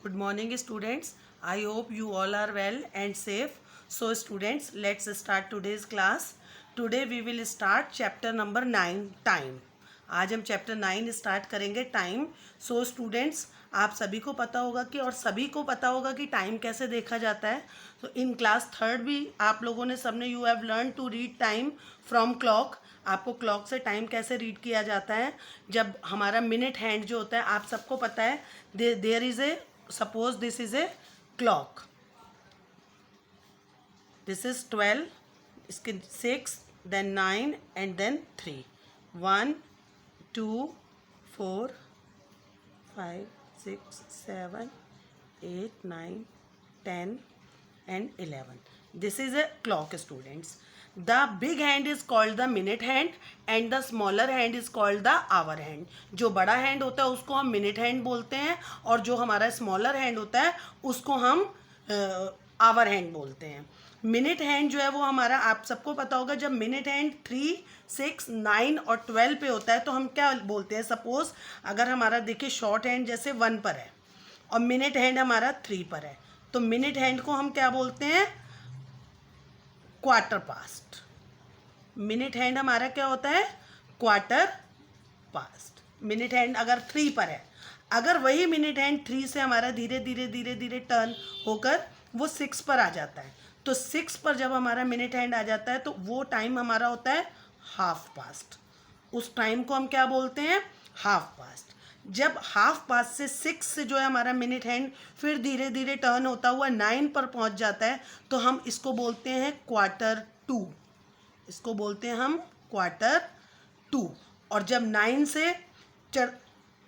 Good morning, students. I hope you all are well and safe. So, students, let's start today's class. Today we will start chapter number 9, time. आज हम chapter 9 start करेंगे, time. So students, आप सभी को पता होगा कि और सभी को पता होगा कि टाइम कैसे देखा जाता है. तो इन क्लास थर्ड भी आप लोगों ने सबने you have learn to read time from clock. आपको क्लॉक से टाइम कैसे रीड किया जाता है. जब हमारा मिनट हैंड जो होता है, आप सबको पता है, there is a, suppose this is a clock. This is 12, इसके 6, then 9 and then 3. 1 2 4 5 6 7 8 9 10 and 11. This is a clock, students. The big hand is called the minute hand and the smaller hand is called the hour hand. जो बड़ा hand होता है उसको हम minute hand बोलते हैं और जो हमारा स्मॉलर हैंड होता है उसको हम आवर हैंड बोलते हैं. मिनट हैंड जो है वो हमारा, आप सबको पता होगा, जब मिनट हैंड 3, 6, 9 और 12 पे होता है तो हम क्या बोलते हैं. सपोज अगर हमारा देखिए शॉर्ट हैंड जैसे 1 पर है और मिनट हैंड हमारा 3 पर है, तो मिनट हैंड को हम क्या बोलते हैं, क्वार्टर पास्ट. मिनट हैंड हमारा क्या होता है, क्वार्टर पास्ट. मिनट हैंड अगर 3 पर है, अगर वही मिनट हैंड 3 से हमारा धीरे धीरे धीरे धीरे टर्न होकर वो 6 पर आ जाता है, तो 6 पर जब हमारा मिनट हैंड आ जाता है तो वो टाइम हमारा होता है हाफ पास्ट. उस टाइम को हम क्या बोलते हैं, हाफ पास्ट. जब हाफ पास्ट से 6 से जो है हमारा मिनट हैंड फिर धीरे धीरे टर्न होता हुआ 9 पर पहुंच जाता है, तो हम इसको बोलते हैं क्वार्टर टू. इसको बोलते हैं हम क्वार्टर टू. और जब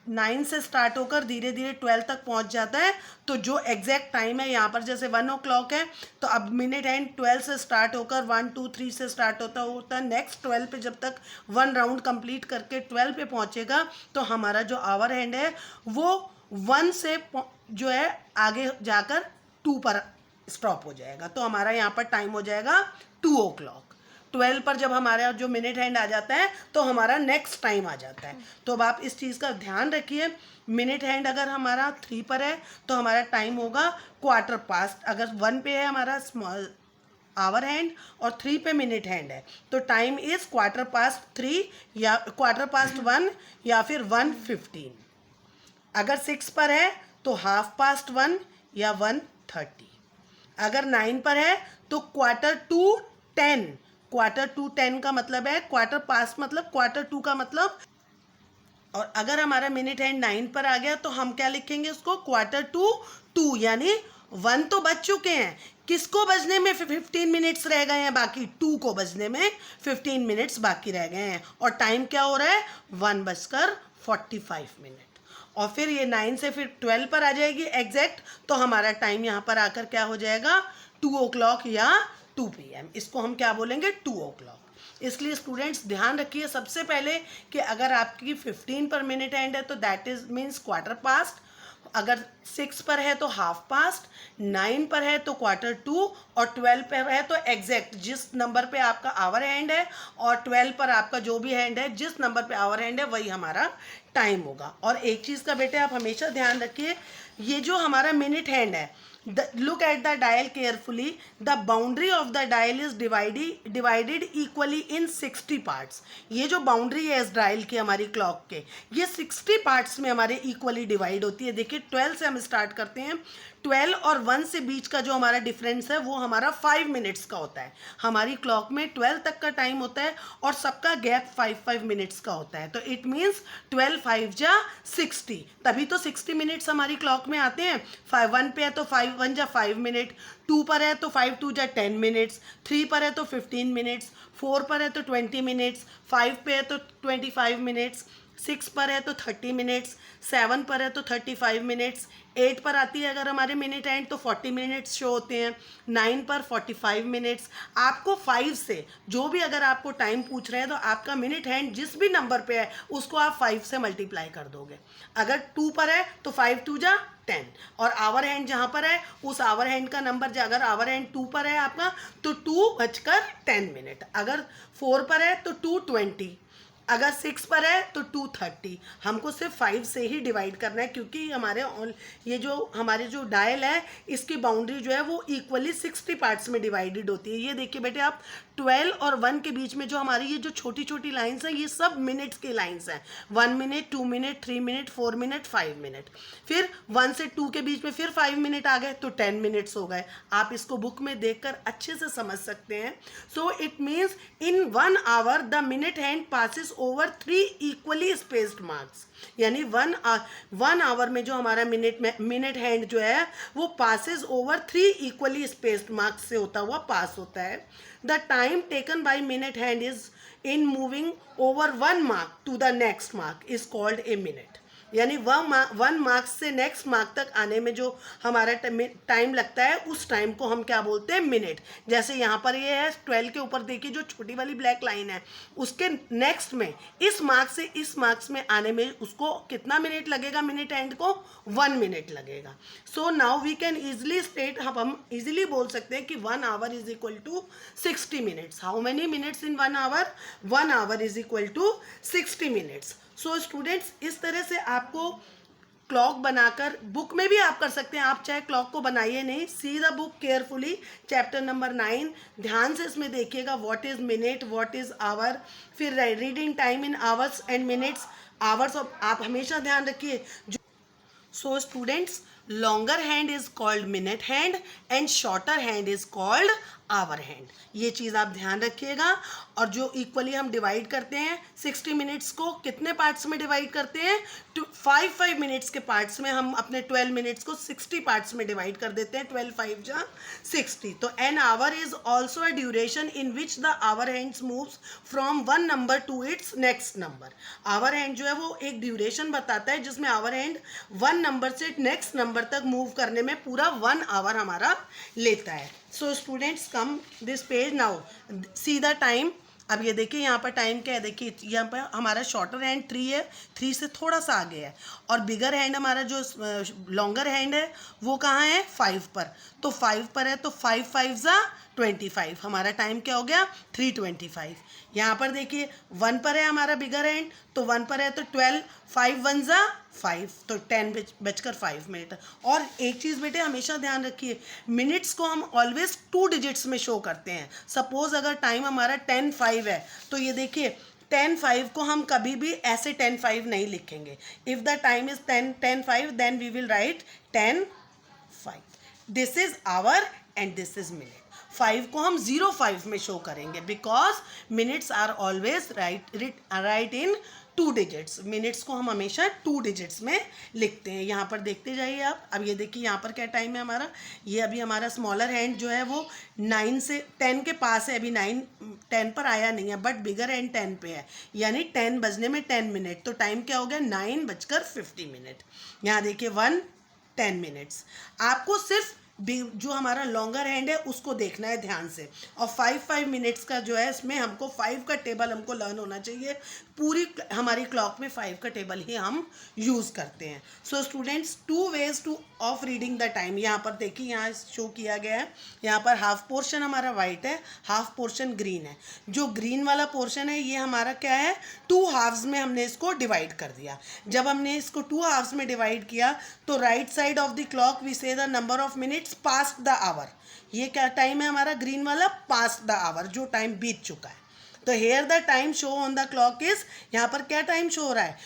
9 से स्टार्ट होकर धीरे धीरे 12 तक पहुंच जाता है, तो जो एग्जैक्ट टाइम है यहाँ पर जैसे 1 o'clock है, तो अब मिनट हैंड 12 से स्टार्ट होकर 1 2 3 से स्टार्ट होता है. नेक्स्ट 12 पे जब तक 1 राउंड कंप्लीट करके 12 पे पहुँचेगा तो हमारा जो आवर हैंड है वो 1 से जो है आगे जाकर 2 पर स्टॉप हो जाएगा. तो हमारा यहाँ पर टाइम हो जाएगा 2 o'clock. 12 पर जब हमारा जो मिनट हैंड आ जाता है तो हमारा नेक्स्ट टाइम आ जाता है. तो अब आप इस चीज़ का ध्यान रखिए, मिनट हैंड अगर हमारा 3 पर है तो हमारा टाइम होगा क्वार्टर पास्ट. अगर 1 पे है हमारा स्मॉल आवर हैंड और 3 पे मिनट हैंड है तो टाइम इज़ क्वार्टर पास्ट 3 या क्वार्टर पास्ट 1 या फिर 1:15. अगर 6 पर है तो हाफ पास्ट 1 या 1:30. अगर 9 पर है तो क्वार्टर टू 10. क्वार्टर टू 10 का मतलब है, क्वार्टर पास्ट मतलब क्वार्टर टू का मतलब. और अगर हमारा मिनट हैंड 9 पर आ गया तो हम क्या लिखेंगे उसको, क्वार्टर टू 2, यानी 1 तो बज चुके हैं, किसको बजने में 15 मिनट्स रह गए हैं बाकी, 2 को बजने में 15 मिनट्स बाकी रह गए हैं. और टाइम क्या हो रहा है, 1:45. और फिर ये 9 से फिर 12 पर आ जाएगी एग्जैक्ट, तो हमारा टाइम यहाँ पर आकर क्या हो जाएगा, 2 o'clock या 2 PM. इसको हम क्या बोलेंगे, 2 o'clock. इसलिए स्टूडेंट्स ध्यान रखिए सबसे पहले कि अगर आपकी 15 पर मिनट हैंड है तो that is means quarter past. अगर 6 पर है तो हाफ पास्ट, 9 पर है तो क्वार्टर टू और 12 पर है तो एग्जैक्ट जिस नंबर पे आपका आवर हैंड है और 12 पर आपका जो भी हैंड है, जिस नंबर पे आवर हैंड है वही हमारा टाइम होगा. और एक चीज़ का बेटे आप हमेशा ध्यान रखिए, ये जो हमारा मिनट हैंड है, look at the dial carefully. The boundary of the dial is divided equally in 60 parts. ये जो बाउंड्री है इस डायल की हमारी क्लॉक के, ये 60 पार्ट्स में हमारे इक्वली डिवाइड होती है. देखिए 12 से हम स्टार्ट करते हैं. 12 और 1 से बीच का जो हमारा डिफरेंस है वो हमारा 5 मिनट्स का होता है. हमारी क्लॉक में 12 तक का टाइम होता है और सबका गैप 5 मिनट्स का होता है. तो इट मीन्स 12 5 जा 60, तभी तो 60 मिनट्स हमारी क्लॉक में आते हैं. 1 पे है तो 5 1 जा 5 मिनट, 2 पर है तो 5 2 जा 10 मिनट्स, 3 पर है तो 15 मिनट्स, 4 पर है तो 20 मिनट्स, 5 पे है तो 25 मिनट्स, 6 पर है तो 30 मिनट्स, 7 पर है तो 35 मिनट्स, 8 पर आती है अगर हमारे मिनट हैंड तो 40 मिनट्स शो होते हैं, 9 पर 45 मिनट्स. आपको 5 से जो भी अगर आपको टाइम पूछ रहे हैं तो आपका मिनट हैंड जिस भी नंबर पे है उसको आप 5 से मल्टीप्लाई कर दोगे. अगर 2 पर है तो 5 2 जा 10 और आवर हैंड जहाँ पर है उस आवर हैंड का नंबर, अगर आवर हैंड 2 पर है आपका तो 2 बजकर 10 मिनट. अगर 4 पर है तो 2:20. अगर 6 पर है तो 230, हमको सिर्फ 5 से ही डिवाइड करना है, क्योंकि हमारे ये जो हमारे जो डायल है इसकी बाउंड्री जो है वो इक्वली 60 पार्ट्स में डिवाइडेड होती है। ये देखिए बेटे आप 12 और 1 के बीच में जो हमारी ये जो छोटी छोटी लाइंस हैं ये सब मिनट्स की लाइंस हैं। 1 minute, 2 minute, 3 minute, 4 minute, 5 minute. फिर 1 से 2 के बीच में फिर 5 मिनट आ गए तो 10 मिनट्स हो गए। आप इसको बुक में देखकर अच्छे से समझ सकते हैं। So it means in 1 hour the minute hand passes over 3 equally spaced marks, यानी 1 आवर में जो हमारा मिनट हैंड जो है वो passes over 3 equally spaced marks से होता हुआ पास होता है। The time taken by minute hand is in moving over 1 mark to the next mark is called a minute, यानी 1 मार्क से नेक्स्ट मार्क तक आने में जो हमारा टाइम लगता है उस टाइम को हम क्या बोलते हैं, मिनट। जैसे यहाँ पर ये है 12 के ऊपर देखिए जो छोटी वाली ब्लैक लाइन है, उसके नेक्स्ट में इस मार्क्स से इस मार्क्स में आने में उसको कितना मिनट लगेगा, मिनट एंड को 1 मिनट लगेगा। So now we can easily state, हम ईजिली बोल सकते हैं कि 1 hour is equal to 60 minutes. How many minutes in 1 hour? 1 hour is equal to 60 minutes. So students इस तरह से आपको क्लॉक बनाकर बुक में भी आप कर सकते हैं। आप चाहे क्लॉक को बनाइए नहीं, see the book carefully, chapter number 9 ध्यान से इसमें देखिएगा what is minute, what is hour, फिर reading time in hours and minutes. Hours आप हमेशा ध्यान रखिए। So students longer hand is called minute hand and shorter hand is called hour hand. ये चीज़ आप ध्यान रखिएगा। और जो इक्वली हम डिवाइड करते हैं 60 मिनट्स को कितने पार्ट्स में डिवाइड करते हैं, 5 मिनट्स के पार्ट्स में। हम अपने 12 मिनट्स को 60 पार्ट्स में डिवाइड कर देते हैं, 12 5 जा 60। तो an hour is also a duration in which the hour hands moves from 1 number to its next number. Hour hand जो है वो एक ड्यूरेशन बताता है जिसमें आवर हैंड 1 नंबर से नेक्स्ट नंबर तक मूव करने में पूरा 1 आवर हमारा लेता है। So students come this page now, see the time. अब ये देखिए यहाँ पर टाइम क्या है, देखिए यहाँ पर हमारा शॉर्टर हैंड 3 है, 3 से थोड़ा सा आगे है, और बिगर हैंड हमारा जो लॉन्गर हैंड है वो कहाँ है, 5 पर। तो 5 पर है तो 5 5 जा 25, हमारा टाइम क्या हो गया, 3:25। यहाँ पर देखिए 1 पर है हमारा बिगर हैंड, तो 1 पर है तो 12, 5 1 जा 5, तो 10:05 मिनट। और एक चीज़ बेटे हमेशा ध्यान रखिए, मिनट्स को हम ऑलवेज 2 डिजिट्स में शो करते हैं। सपोज अगर टाइम हमारा 10:05 है तो ये देखिए 10:05 को हम कभी भी ऐसे 10:05 नहीं लिखेंगे। If the time is 10:05 then we will write 10:05। This is hour and this is minute. 5 को हम 05 में शो करेंगे because minutes are always write in 2 digits. Minutes को हम हमेशा 2 डिजिट्स में लिखते हैं। यहाँ पर देखते जाइए आप। अब ये देखिए यहाँ पर क्या टाइम है हमारा, ये अभी हमारा स्मॉलर हैंड जो है वो 9 से 10 के पास है, अभी 10 पर आया नहीं है, बट बिगर हैंड 10 पे है, यानी 10 बजने में 10 मिनट। तो टाइम क्या हो गया, 9:50। यहाँ देखिए 10 मिनट्स। आपको सिर्फ जो हमारा लॉन्गर हैंड है उसको देखना है ध्यान से। और 5 मिनट्स का जो है इसमें हमको 5 का टेबल हमको लर्न होना चाहिए। पूरी हमारी क्लॉक में 5 का टेबल ही हम यूज़ करते हैं। So students 2 ways two of reading the time. यहाँ पर देखिए यहाँ शो किया गया है, यहाँ पर हाफ पोर्शन हमारा वाइट है, हाफ पोर्शन ग्रीन है। जो ग्रीन वाला पोर्शन है ये हमारा क्या है, 2 हाफ्स में हमने इसको डिवाइड कर दिया। जब हमने इसको 2 हाफ्स में डिवाइड किया तो right side of the clock we say the number of minutes past the hour. ये क्या टाइम है हमारा ग्रीन वाला, पास्ट द आवर, जो टाइम बीत चुका है। तो here the time show on the clock is, यहाँ पर क्या टाइम शो हो रहा है,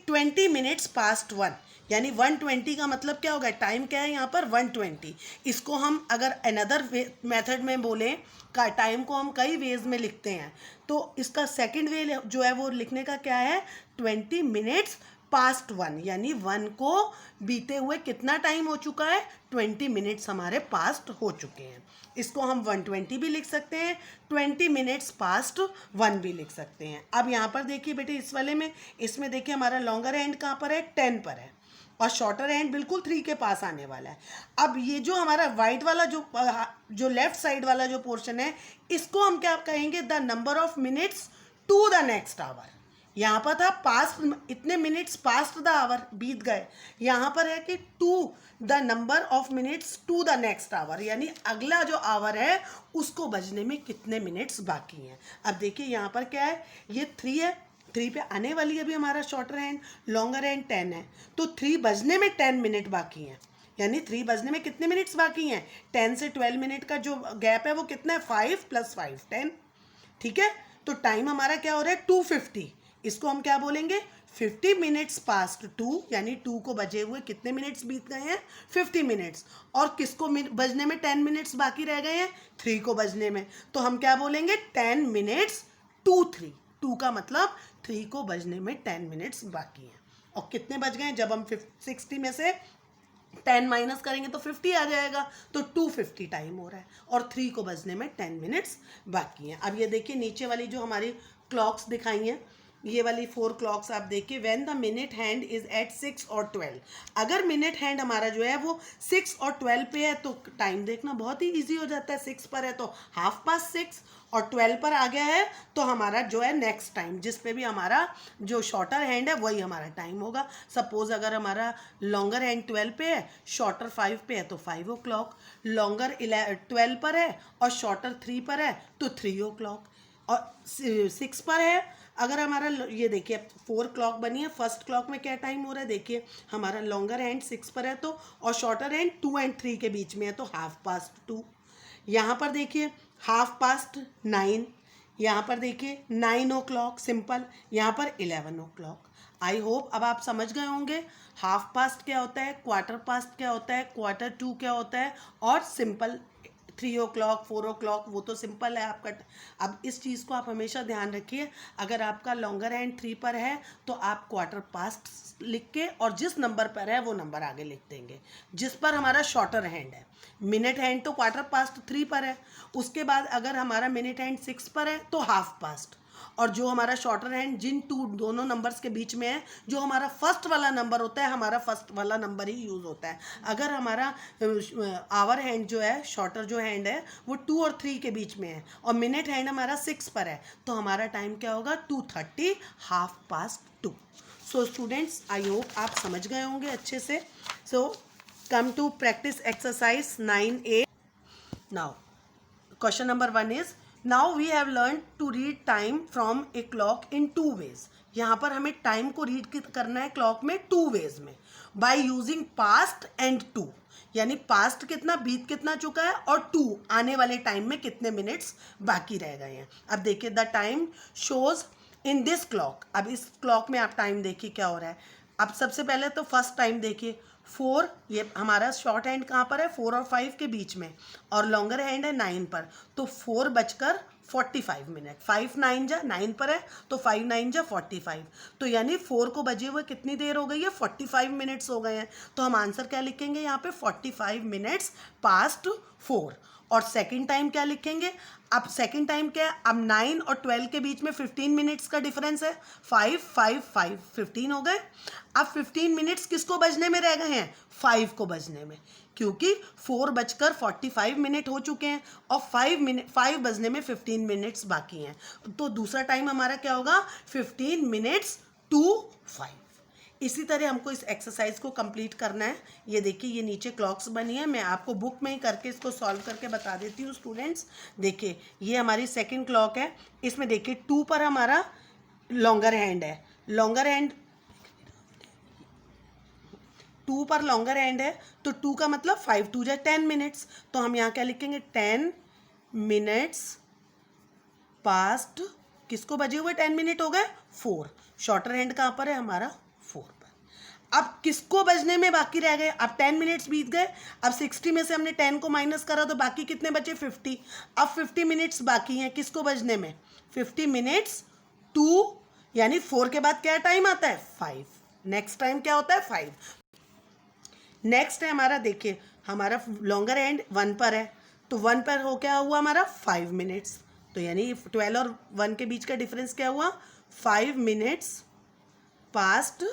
20 मिनट्स पास्ट 1, यानी 1:20 का मतलब क्या होगा, टाइम क्या है यहाँ पर 1:20। इसको हम अगर अनदर मेथड में बोलें का टाइम को हम कई वेज में लिखते हैं, तो इसका सेकंड वे जो है वो लिखने का क्या है, 20 मिनट्स पास्ट 1, यानी 1 को बीते हुए कितना टाइम हो चुका है, 20 मिनट्स हमारे पास्ट हो चुके हैं। इसको हम 1:20 भी लिख सकते हैं, 20 मिनट्स पास्ट 1 भी लिख सकते हैं। अब यहाँ पर देखिए बेटे इस वाले में, इसमें देखिए हमारा लॉन्गर हैंड कहाँ पर है, 10 पर है, और शॉर्टर हैंड बिल्कुल 3 के पास आने वाला है। अब ये जो हमारा वाइट वाला जो लेफ्ट साइड वाला जो पोर्शन है, इसको हम क्या कहेंगे, the number of minutes to the next hour. यहाँ पर था पास्ट, इतने मिनट्स पास्ट द आवर, बीत गए। यहाँ पर है कि to the number of minutes to the next hour, यानी अगला जो आवर है उसको बजने में कितने मिनट्स बाकी हैं। अब देखिए यहाँ पर क्या है, ये 3 है, 3 पे आने वाली अभी हमारा शॉर्टर हैंड, लॉन्गर हैंड 10 है, तो 3 बजने में 10 मिनट बाकी हैं, यानी 3 बजने में कितने मिनट्स बाकी हैं, 10 से 12 मिनट का जो गैप है वो कितना है, 5 + 5 10, ठीक है। तो टाइम हमारा क्या हो रहा है, 2:50, इसको हम क्या बोलेंगे, 50 मिनट्स पास्ट 2, यानी 2 को बजे हुए कितने मिनट्स बीत गए हैं, 50 मिनट्स, और किसको बजने में 10 मिनट्स बाकी रह गए हैं, 3 को बजने में, तो हम क्या बोलेंगे, 10 मिनट्स टू 3, 2 का मतलब 3 को बजने में 10 मिनट्स बाकी हैं, और कितने बज गए, जब हम 60 में से 10 माइनस करेंगे तो 50 आ जाएगा, तो 2:50 टाइम हो रहा है, और 3 को बजने में 10 मिनट्स बाकी हैं। अब ये देखिए नीचे वाली जो हमारी क्लॉक्स दिखाई हैं, ये वाली 4 क्लॉक्स आप देखिए, when the minute hand is at 6 और 12, अगर मिनट हैंड हमारा जो है वो 6 और 12 पे है तो टाइम देखना बहुत ही ईजी हो जाता है, 6 पर है तो 6:30, और 12 पर आ गया है तो हमारा जो है नेक्स्ट टाइम, जिस पे भी हमारा जो शॉर्टर हैंड है वही हमारा टाइम होगा। सपोज अगर हमारा लॉन्गर हैंड 12 पे है, शॉर्टर 5 पे है तो 5 o'clock, लॉन्गर 12 पर है और शॉर्टर 3 पर है तो 3 o'clock, और 6 पर है अगर हमारा, ये देखिए 4 क्लॉक बनी है, फर्स्ट क्लॉक में क्या टाइम हो रहा है, देखिए हमारा लॉन्गर हैंड 6 पर है तो, और शॉर्टर हैंड 2 और 3 के बीच में है तो 2:30, यहाँ पर देखिए 9:30, यहाँ पर देखिए 9 o'clock सिंपल, यहाँ पर 11 o'clock। आई होप अब आप समझ गए होंगे 1/2 क्या होता है, 1/4 क्या होता है, 1/4 क्या होता है, और सिंपल 3 o'clock 4 o'clock वो तो सिंपल है आपका। अब इस चीज़ को आप हमेशा ध्यान रखिए, अगर आपका लॉन्गर हैंड 3 पर है तो आप 1/4 लिख के और जिस नंबर पर है वो नंबर आगे लिख देंगे, जिस पर हमारा शॉर्टर हैंड है। मिनट हैंड तो 1/4 3 पर है, उसके बाद अगर हमारा मिनट हैंड 6 पर है तो 1/2, और जो हमारा शॉर्टर हैंड जिन दोनों नंबर्स के बीच में है, जो हमारा फर्स्ट वाला नंबर होता है, हमारा फर्स्ट वाला नंबर ही यूज़ होता है। अगर हमारा आवर हैंड जो है, शॉर्टर जो हैंड है वो 2 और 3 के बीच में है, और मिनट हैंड हमारा 6 पर है, तो हमारा टाइम क्या होगा, 2:30 2:30। सो स्टूडेंट्स, आई होप आप समझ गए होंगे अच्छे से। So come to practice exercise 9A। Now question number 1 is, now we have learn to read time from a clock in 2 ways। यहाँ पर हमें टाइम को रीड करना है क्लॉक में 2 ways में, by using past and to, यानी past कितना बीत कितना चुका है, और 2 आने वाले टाइम में कितने मिनट्स बाकी रह गए हैं। अब देखिए the time shows in this clock, अब इस क्लॉक में आप टाइम देखिए क्या हो रहा है। अब सबसे पहले तो फर्स्ट टाइम देखिए 4, ये हमारा शॉर्ट हैंड कहाँ पर है, 4 और 5 के बीच में, और लॉन्गर हैंड है 9 पर, तो 4:45, 5 9 जा 9 पर है तो 5 9 जा 45, तो यानी 4 को बजे हुए कितनी देर हो गई है, 45 मिनट्स हो गए हैं। तो हम आंसर क्या लिखेंगे यहाँ पे, 45 मिनट्स पास्ट 4। और सेकंड टाइम क्या लिखेंगे, अब सेकंड टाइम क्या है, अब 9 और 12 के बीच में 15 मिनट्स का डिफरेंस है, 5 5 5 15 हो गए। अब 15 मिनट्स किसको बजने में रह गए हैं, 5 को बजने में, क्योंकि 4:45 हो चुके हैं और 5 बजने में 15 मिनट्स बाकी हैं, तो दूसरा टाइम हमारा क्या होगा, 15 मिनट्स टू 5। इसी तरह हमको इस एक्सरसाइज को कंप्लीट करना है। ये देखिए ये नीचे क्लॉक्स बनी है, मैं आपको बुक में ही करके इसको सॉल्व करके बता देती हूँ स्टूडेंट्स। देखिए ये हमारी सेकंड क्लॉक है, इसमें देखिए 2 पर हमारा लॉन्गर हैंड है, लॉन्गर हैंड 2 पर लॉन्गर हैंड है, तो 2 का मतलब 5 2 जा 10 मिनट्स, तो हम यहाँ क्या लिखेंगे, 10 मिनट्स पास्ट, किसको बजे हुए 10 मिनट हो गए, 4। शॉर्टर हैंड कहाँ पर है हमारा, 4 पर। अब किसको बजने में बाकी रह गए, अब 10 मिनट्स बीत गए, अब 60 में से हमने 10 को माइनस करा तो बाकी कितने बचे, 50। अब 50 मिनट्स बाकी हैं किसको बजने में, 50 मिनट्स टू, यानी 4 के बाद क्या टाइम आता है, 5। नेक्स्ट टाइम क्या होता है, 5। नेक्स्ट है हमारा, देखिए हमारा लॉन्गर हैंड 1 पर है, तो 1 पर हो क्या हुआ हमारा, 5 मिनट्स, तो यानी 12 और 1 के बीच का डिफरेंस क्या हुआ, 5 मिनट्स पास्ट,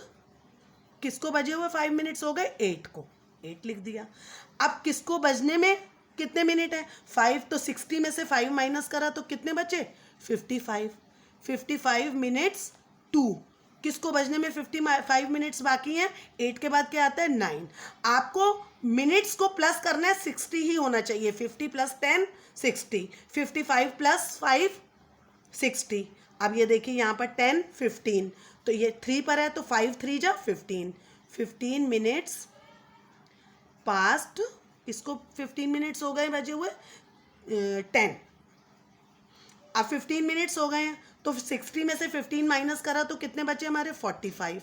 किसको बजे हुए 5 मिनट्स हो गए, 8 को, 8 लिख दिया। अब किसको बजने में कितने मिनट है, 5, तो 60 में से 5 माइनस करा तो कितने बचे, 55। 55 मिनट्स टू, किसको बजने में 55 मिनट्स बाकी हैं, 8 के बाद क्या आता है, 9। आपको मिनट्स को प्लस करना है, 60 ही होना चाहिए, 50 + 10 60, 55 + 5 60। अब ये देखिए यहाँ पर 10, 15, तो ये 3 पर है तो 5 3 जा 15, 15 मिनट्स पास्ट, इसको 15 मिनट्स हो गए बजे हुए 10। अब 15 मिनट्स हो गए हैं तो 60 में से 15 माइनस करा तो कितने बचे हमारे 45,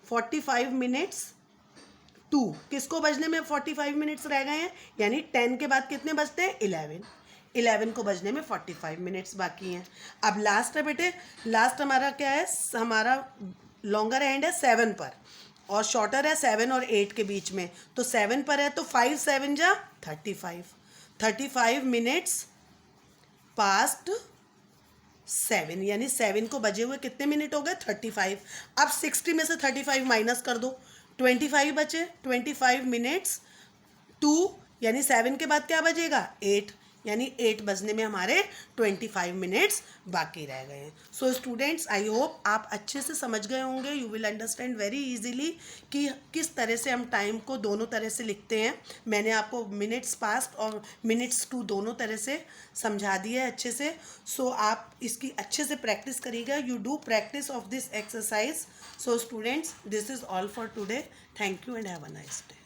45 मिनट्स टू, किसको बजने में 45 मिनट्स रह गए हैं, यानी 10 के बाद कितने बजते हैं 11, 11 को बजने में 45 मिनट्स बाकी हैं। अब लास्ट है बेटे, लास्ट हमारा क्या है, हमारा लॉन्गर एंड है 7 पर और शॉर्टर है 7 और 8 के बीच में, तो 7 पर है तो 5 7 जा 35, 35 मिनट्स पास्ट 7, यानी 7 को बजे हुए कितने मिनट हो गए 35। अब 60 में से 35 माइनस कर दो, 25 बचे, 25 मिनट्स टू, यानी 7 के बाद क्या बजेगा 8, यानी 8 बजने में हमारे 25 मिनट्स बाकी रह गए हैं। सो स्टूडेंट्स, आई होप आप अच्छे से समझ गए होंगे, you will understand very easily कि किस तरह से हम टाइम को दोनों तरह से लिखते हैं। मैंने आपको मिनट्स पास्ट और मिनट्स टू दोनों तरह से समझा दिया है अच्छे से। सो आप इसकी अच्छे से प्रैक्टिस करिएगा, you do practice of this exercise. So students, this is all for today, thank you and have a nice day.